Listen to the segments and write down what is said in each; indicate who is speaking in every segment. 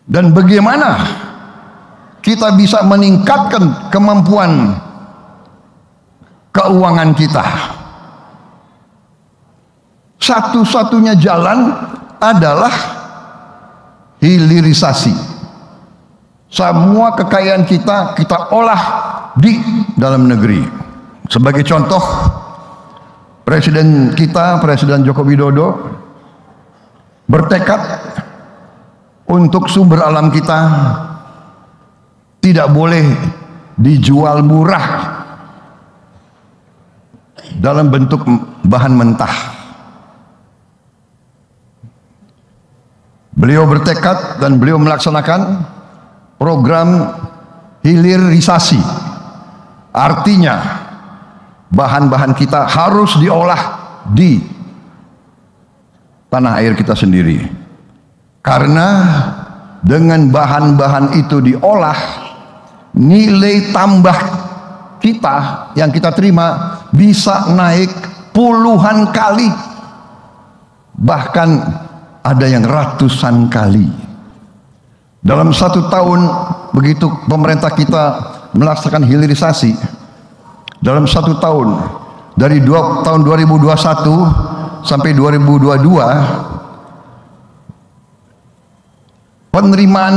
Speaker 1: dan bagaimana kita bisa meningkatkan kemampuan keuangan kita. Satu-satunya jalan adalah hilirisasi. Semua kekayaan kita olah di dalam negeri. Sebagai contoh, Presiden kita, Presiden Joko Widodo, bertekad untuk sumber alam kita tidak boleh dijual murah dalam bentuk bahan mentah. Beliau bertekad dan beliau melaksanakan program hilirisasi. Artinya bahan-bahan kita harus diolah di tanah air kita sendiri. Karena dengan bahan-bahan itu diolah, nilai tambah kita yang kita terima bisa naik puluhan kali, bahkan ada yang ratusan kali. Dalam 1 tahun begitu pemerintah kita melaksanakan hilirisasi, dalam 1 tahun dari tahun 2021 sampai 2022, penerimaan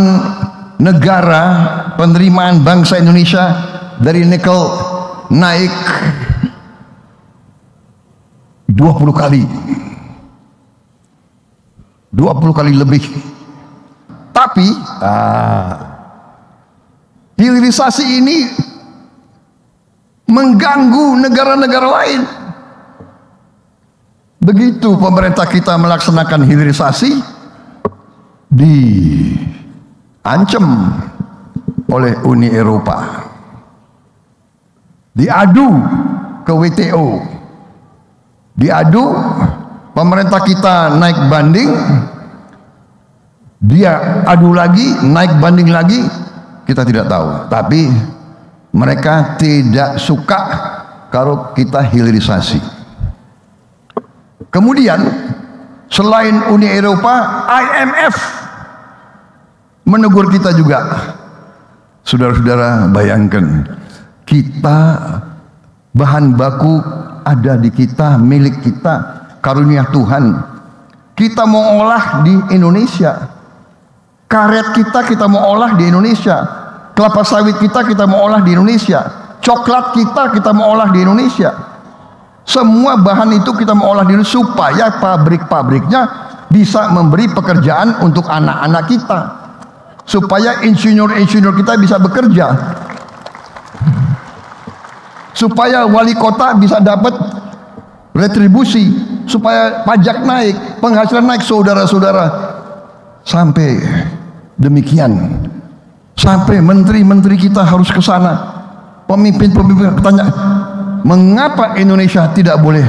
Speaker 1: negara, penerimaan bangsa Indonesia dari nikel naik 20 kali. 20 kali lebih. Tapi hilirisasi ini mengganggu negara-negara lain. Begitu pemerintah kita melaksanakan hilirisasi, diancam oleh Uni Eropa, diadu ke WTO, diadu, pemerintah kita naik banding, dia adu lagi, naik banding lagi, kita tidak tahu. Tapi mereka tidak suka kalau kita hilirisasi. Kemudian selain Uni Eropa, IMF menegur kita juga. Saudara-saudara, bayangkan, kita bahan baku ada di kita, milik kita, karunia Tuhan. Kita mau olah di Indonesia. Karet kita mau olah di Indonesia. Kelapa sawit kita mau olah di Indonesia. Coklat kita mau olah di Indonesia. Semua bahan itu kita mau olah di Indonesia supaya pabrik-pabriknya bisa memberi pekerjaan untuk anak-anak kita, supaya insinyur-insinyur kita bisa bekerja, supaya wali kota bisa dapat retribusi, supaya pajak naik, penghasilan naik. Saudara-saudara, sampai demikian, sampai menteri-menteri kita harus ke sana, pemimpin-pemimpin bertanya, mengapa Indonesia tidak boleh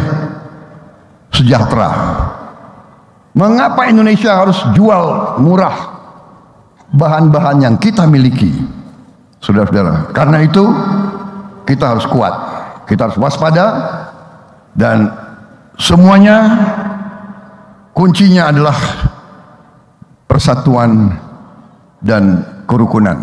Speaker 1: sejahtera? Mengapa Indonesia harus jual murah bahan-bahan yang kita miliki? Saudara-saudara, karena itu kita harus kuat, kita harus waspada, dan semuanya kuncinya adalah persatuan dan kerukunan.